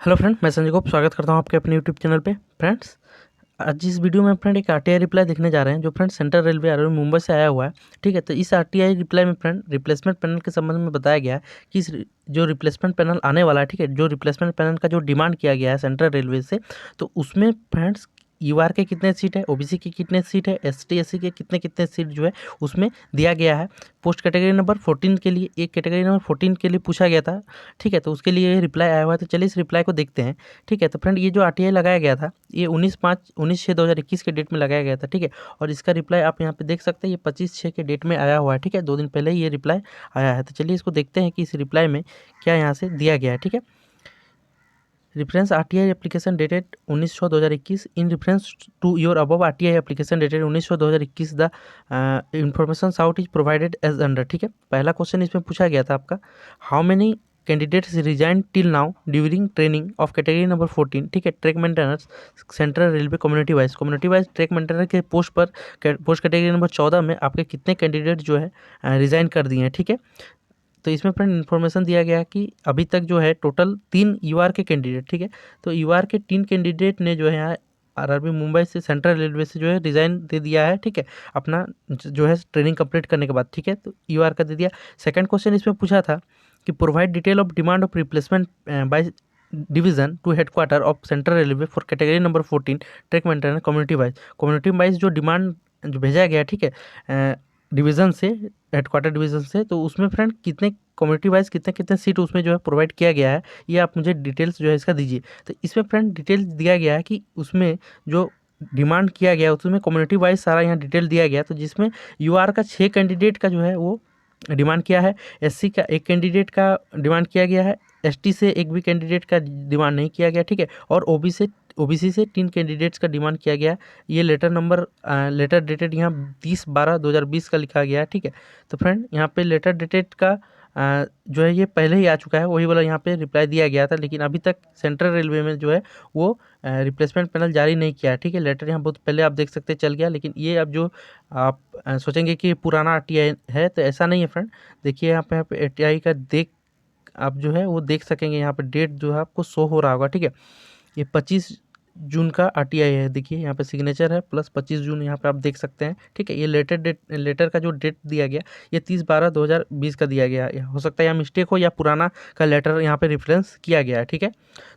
Hello friend, मैं संजय गोप स्वागत करता हूं आपके अपने यूट्यूब चैनल पे। फ्रेंड्स, आज इस वीडियो में फ्रेंड एक आरटीआई रिप्लाई देखने जा रहे हैं जो friend central railway ROB Mumbai से आया हुआ है। ठीक है, तो इस आरटीआई रिप्लाई में फ्रेंड रिप्लेसमेंट पैनल के संबंध में बताया गया है कि जो रिप्लेसमेंट पैनल आने वाला है, ठीक है, जो रिप्लेसमेंट पैनल का जो डिमांड किया गया है सेंट्रल रेलवे से, तो उसमें फ्रेंड्स यूआर के कितने सीट है, ओबीसी के कितने सीट है, एसटी एससी के कितने कितने सीट जो है उसमें दिया गया है। पोस्ट कैटेगरी नंबर 14 के लिए, एक कैटेगरी नंबर 14 के लिए पूछा गया था। ठीक है, तो उसके लिए ये रिप्लाई आया हुआ है, तो चलिए इस रिप्लाई को देखते हैं। ठीक है, तो फ्रेंड ये जो आरटीआई लगाया गया था ये 19/6/2021 के डेट में लगाया गया था। ठीक है, और इसका रिप्लाई आप यहाँ पे देख सकते हैं, ये 25/6 के डेट में आया हुआ है। ठीक है, 2 दिन पहले ही ये रिप्लाई आया है। तो चलिए इसको देखते हैं कि इस रिप्लाई में क्या यहाँ से दिया गया है। ठीक है, reference RTI application dated 19/6/2021 in reference to your above RTI application dated 19/6/2021 the information out is provided as under. ठीक है, पहला क्वेश्चन इसमें पूछा गया था आपका, how many candidates resign till now during training of category number 14। ठीक है, track maintenance central railway community wise track maintainer के पोस्ट पर पोस्ट कैटेगरी नंबर 14 में आपके कितने कैंडिडेट जो है रिजाइन कर दिए हैं। ठीक है, तो इसमें फ्रेंड इन्फॉर्मेशन दिया गया कि अभी तक जो है टोटल 3 यूआर के कैंडिडेट, ठीक है, तो यूआर के 3 कैंडिडेट ने जो है यहाँ आरआरबी मुंबई से सेंट्रल रेलवे से जो है रिजाइन दे दिया है। ठीक है, अपना जो है ट्रेनिंग कंप्लीट करने के बाद। ठीक है, तो यूआर का दे दिया। सेकंड क्वेश्चन इसमें पूछा था कि provide detail of demand of replacement by division to headquarter of central railway for category number 14 track maintainer community wise जो डिमांड जो भेजा गया, ठीक है, डिवीज़न से, हेडक्वार्टर डिवीज़न से, तो उसमें फ्रेंड कितने कम्युनिटी वाइज कितने कितने सीट उसमें जो है प्रोवाइड किया गया है, ये आप मुझे डिटेल्स जो है इसका दीजिए। तो इसमें फ्रेंड डिटेल्स दिया गया है कि उसमें जो डिमांड किया गया उसमें कम्युनिटी वाइज सारा यहाँ डिटेल दिया गया, तो जिसमें यूआर का 6 कैंडिडेट का जो है वो डिमांड किया है, एससी का 1 कैंडिडेट का डिमांड किया गया है, एसटी से 1 भी कैंडिडेट का डिमांड नहीं किया गया। ठीक है, और ओबीसी से 3 कैंडिडेट्स का डिमांड किया गया। ये लेटर डेटेड यहाँ 30/12/2020 का लिखा गया है। ठीक है, तो फ्रेंड यहाँ पे लेटर डेटेड का जो है ये पहले ही आ चुका है, वही वाला यहाँ पे रिप्लाई दिया गया था, लेकिन अभी तक सेंट्रल रेलवे में जो है वो रिप्लेसमेंट पैनल जारी नहीं किया है। ठीक है, लेटर यहाँ बहुत पहले आप देख सकते हैं चल गया, लेकिन ये अब जो आप सोचेंगे कि पुराना आरटीआई है, तो ऐसा नहीं है फ्रेंड। देखिए यहाँ पे आरटीआई का आप जो है वो देख सकेंगे, यहाँ पे डेट जो है आपको शो हो रहा होगा। ठीक है, ये 25 जून का आरटीआई है। देखिए यहाँ पे सिग्नेचर है प्लस 25 जून यहाँ पे आप देख सकते हैं। ठीक है, ये लेटर का जो डेट दिया गया ये 30/12/2020 का दिया गया है। हो सकता है या मिस्टेक हो या पुराना का लेटर यहाँ पे रेफरेंस किया गया है। ठीक है,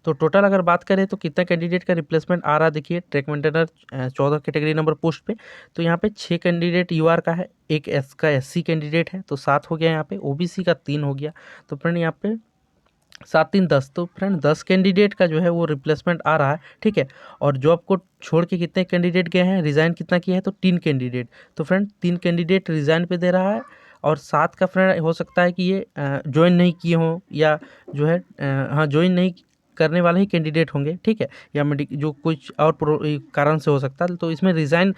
तो टोटल अगर बात करें तो कितना कैंडिडेट का रिप्लेसमेंट आ रहा है, देखिए track maintainer 14 category number post पे, तो यहाँ पे 6 कैंडिडेट यूआर का है, एक एससी कैंडिडेट है, तो 7 हो गया। यहाँ पे ओबीसी का 3 हो गया, तो फ्रेंड यहाँ पे 7 3 10, तो फ्रेंड 10 कैंडिडेट का जो है वो रिप्लेसमेंट आ रहा है। ठीक है, और जॉब को छोड़ के कितने कैंडिडेट गए हैं, रिज़ाइन कितना किया है, तो 3 कैंडिडेट, तो फ्रेंड 3 कैंडिडेट रिज़ाइन पे दे रहा है, और 7 का फ्रेंड हो सकता है कि ये ज्वाइन नहीं किए हों, या जो है हाँ ज्वाइन नहीं करने वाले ही कैंडिडेट होंगे। ठीक है, या जो कुछ और कारण से हो सकता है, तो इसमें रिज़ाइन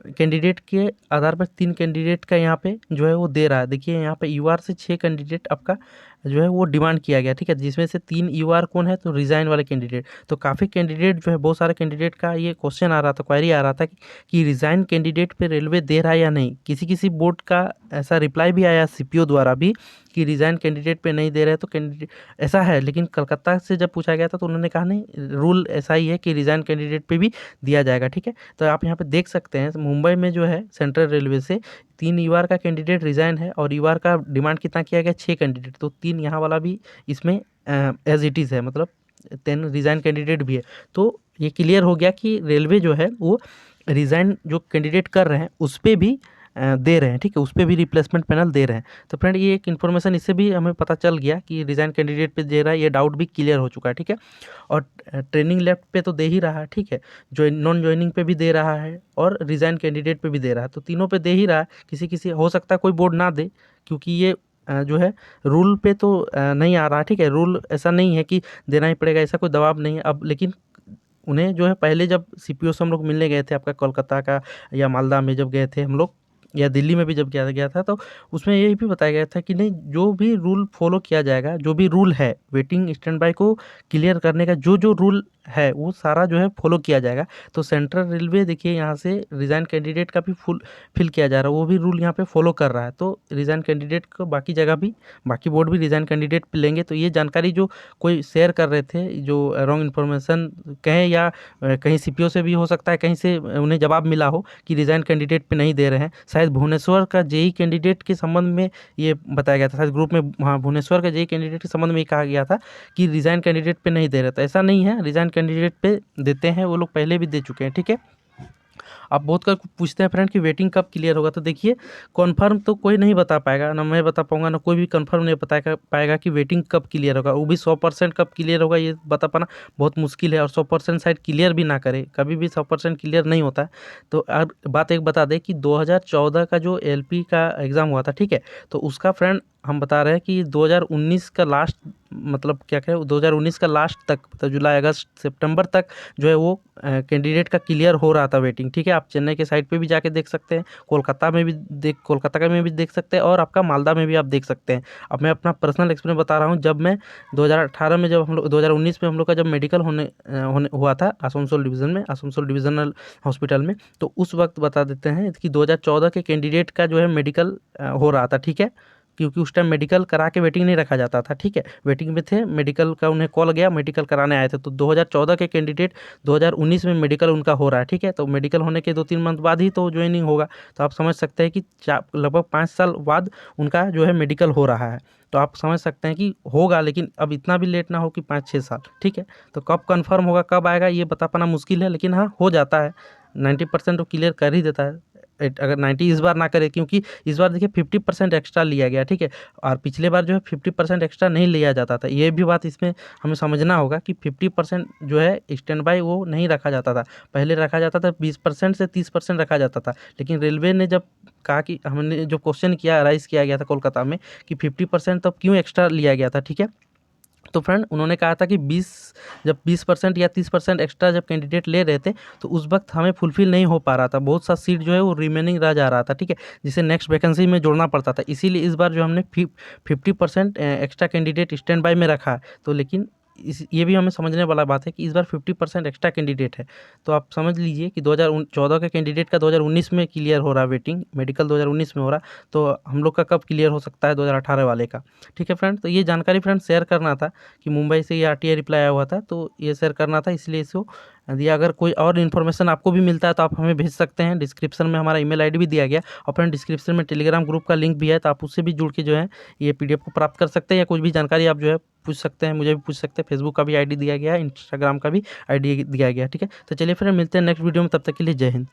कैंडिडेट के आधार पर 3 कैंडिडेट का यहाँ पे जो है वो दे रहा है। देखिए यहाँ पे यूआर से 6 कैंडिडेट आपका जो है वो डिमांड किया गया। ठीक है, जिसमें से 3 यूआर कौन है, तो रिज़ाइन वाले कैंडिडेट। तो काफ़ी कैंडिडेट जो है, बहुत सारे कैंडिडेट का ये क्वेश्चन आ रहा था, क्वेरी आ रहा था कि रिज़ाइन कैंडिडेट पे रेलवे दे रहा है या नहीं। किसी बोर्ड का ऐसा रिप्लाई भी आया सीपीओ द्वारा भी कि रिज़ाइन कैंडिडेट पे नहीं दे रहे, तो कैंडिडेट ऐसा है, लेकिन कलकत्ता से जब पूछा गया था तो उन्होंने कहा नहीं, रूल ऐसा ही है कि रिज़ाइन कैंडिडेट पे भी दिया जाएगा। ठीक है, तो आप यहाँ पे देख सकते हैं मुंबई में जो है सेंट्रल रेलवे से 3 यूआर का कैंडिडेट रिज़ाइन है, और यूआर का डिमांड कितना किया गया, 6 कैंडिडेट, तो 3 यहाँ वाला भी इसमें एज इट इज़ है, मतलब 10 रिज़ाइन कैंडिडेट भी है। तो ये क्लियर हो गया कि रेलवे जो है वो रिज़ाइन जो कैंडिडेट कर रहे हैं उस पर भी दे रहे हैं। ठीक है, उस पर भी रिप्लेसमेंट पैनल दे रहे हैं। तो फ्रेंड ये एक इन्फॉर्मेशन, इससे भी हमें पता चल गया कि रिज़ाइन कैंडिडेट पे दे रहा है, ये डाउट भी क्लियर हो चुका है। ठीक है, और ट्रेनिंग लेफ्ट पे तो दे ही रहा है। ठीक है, जो नॉन ज्वाइनिंग पे भी दे रहा है, और रिज़ाइन कैंडिडेट पे भी दे रहा है, तो तीनों पे दे ही रहा है। किसी हो सकता है कोई बोर्ड ना दे, क्योंकि ये जो है रूल पे तो नहीं आ रहा। ठीक है, रूल ऐसा नहीं है कि देना ही पड़ेगा, ऐसा कोई दबाव नहीं है अब, लेकिन उन्हें जो है पहले जब सीपीओ से हम लोग मिलने गए थे, आपका कोलकाता का या मालदा में जब गए थे हम लोग या दिल्ली में भी जब गया था तो उसमें ये भी बताया गया था कि नहीं, जो भी रूल फॉलो किया जाएगा, जो भी रूल है वेटिंग स्टैंड बाय को क्लियर करने का, जो जो रूल है वो सारा जो है फॉलो किया जाएगा। तो सेंट्रल रेलवे देखिए यहाँ से रिज़ाइन कैंडिडेट का भी फुल फिल किया जा रहा है, वो भी रूल यहाँ पे फॉलो कर रहा है। तो रिज़ाइन कैंडिडेट को बाकी जगह भी, बाकी बोर्ड भी रिज़ाइन कैंडिडेट पे लेंगे। तो ये जानकारी जो कोई शेयर कर रहे थे, जो रॉन्ग इन्फॉर्मेशन कहें या कहीं सीपीओ से भी हो सकता है, कहीं से उन्हें जवाब मिला हो कि रिज़ाइन कैंडिडेट पे नहीं दे रहे हैं। शायद भुवनेश्वर का जेई कैंडिडेट के संबंध में ये बताया गया था, शायद ग्रुप में, हाँ, भुवनेश्वर का जेई कैंडिडेट के संबंध में ये कहा गया था कि रिज़ाइन कैंडिडेट पे नहीं दे रहे। तो ऐसा नहीं है, रिज़ाइन कैंडिडेट पे देते हैं, वो लोग पहले भी दे चुके हैं, ठीक है। आप बहुत का पूछते हैं फ्रेंड कि वेटिंग कब क्लियर होगा, तो देखिए कन्फर्म तो कोई नहीं बता पाएगा, ना मैं बता पाऊंगा, ना कोई भी कन्फर्म नहीं बता पाएगा कि वेटिंग कब क्लियर होगा। वो भी 100% कब क्लियर होगा ये बता पाना बहुत मुश्किल है, और 100% शायद क्लियर भी ना करे, कभी भी 100% क्लियर नहीं होता है। तो बात एक बता दें कि 2014 का जो एलपी का एग्ज़ाम हुआ था, ठीक है, तो उसका फ्रेंड हम बता रहे हैं कि 2019 का लास्ट, मतलब क्या कहें, 2019 का लास्ट तक, मतलब जुलाई अगस्त सितंबर तक जो है वो कैंडिडेट का क्लियर हो रहा था वेटिंग, ठीक है। आप चेन्नई के साइट पे भी जाके देख सकते हैं, कोलकाता का में भी देख सकते हैं, और आपका मालदा में भी आप देख सकते हैं। अब मैं अपना पर्सनल एक्सपीरियंस बता रहा हूँ। जब मैं 2018 में, जब हम लोग 2019 में हम लोग का जब मेडिकल होने हुआ था आसनसोल डिवीज़न में, आसनसोल डिविजनल हॉस्पिटल में, तो उस वक्त बता देते हैं कि 2014 के कैंडिडेट का जो है मेडिकल हो रहा था, ठीक है, क्योंकि उस टाइम मेडिकल करा के वेटिंग नहीं रखा जाता था, ठीक है। वेटिंग में थे, मेडिकल का उन्हें कॉल गया, मेडिकल कराने आए थे। तो 2014 के कैंडिडेट 2019 में मेडिकल उनका हो रहा है, ठीक है। तो मेडिकल होने के 2-3 मंथ बाद ही तो ज्वाइनिंग होगा। तो आप समझ सकते हैं कि लगभग 5 साल बाद उनका जो है मेडिकल हो रहा है। तो आप समझ सकते हैं कि होगा, लेकिन अब इतना भी लेट ना हो कि 5-6 साल, ठीक है। तो कब कन्फर्म होगा, कब आएगा, ये बता पाना मुश्किल है, लेकिन हाँ, हो जाता है। 90% तो क्लियर कर ही देता है। अगर 90 इस बार ना करे, क्योंकि इस बार देखिए 50% एक्स्ट्रा लिया गया, ठीक है। और पिछले बार जो है 50% एक्स्ट्रा नहीं लिया जाता था। ये भी बात इसमें हमें समझना होगा कि 50% जो है स्टैंड बाय वो नहीं रखा जाता था। पहले रखा जाता था 20% से 30% रखा जाता था। लेकिन रेलवे ने जब कहा कि हमने जो क्वेश्चन किया, राइज किया गया था कोलकाता में कि 50% तब क्यों एक्स्ट्रा लिया गया था, ठीक है। तो फ्रेंड उन्होंने कहा था कि 20% या 30% एक्स्ट्रा जब कैंडिडेट ले रहे थे, तो उस वक्त हमें फुलफिल नहीं हो पा रहा था, बहुत सा सीट जो है वो रिमेनिंग रह जा रहा था, ठीक है, जिसे नेक्स्ट वैकेंसी में जोड़ना पड़ता था। इसीलिए इस बार जो हमने 50% एक्स्ट्रा कैंडिडेट स्टैंड बाय में रखा है। तो लेकिन ये भी हमें समझने वाला बात है कि इस बार 50% एक्स्ट्रा कैंडिडेट है। तो आप समझ लीजिए कि 2014 का कैंडिडेट का 2019 में क्लियर हो रहा है वेटिंग, मेडिकल 2019 में हो रहा, तो हम लोग का कब क्लियर हो सकता है, 2018 वाले का, ठीक है फ्रेंड। तो ये जानकारी फ्रेंड शेयर करना था कि मुंबई से ये आरटीआई रिप्लाई आया हुआ था, तो ये शेयर करना था, इसलिए इसको दिया। अगर कोई और इन्फॉर्मेशन आपको भी मिलता है तो आप हमें भेज सकते हैं। डिस्क्रिप्शन में हमारा ईमेल आईडी भी दिया गया, और फ्रेंड डिस्क्रिप्शन में टेलीग्राम ग्रुप का लिंक भी है, तो आप उससे भी जुड़ के जो है ये पीडीएफ को प्राप्त कर सकते हैं, या कुछ भी जानकारी आप जो है पूछ सकते हैं, मुझे भी पूछ सकते हैं। फेसबुक का भी आईडी दिया गया है, इंस्टाग्राम का भी आईडी दिया गया है, ठीक है। तो चलिए फिर मिलते हैं नेक्स्ट वीडियो में, तब तक के लिए जय हिंद।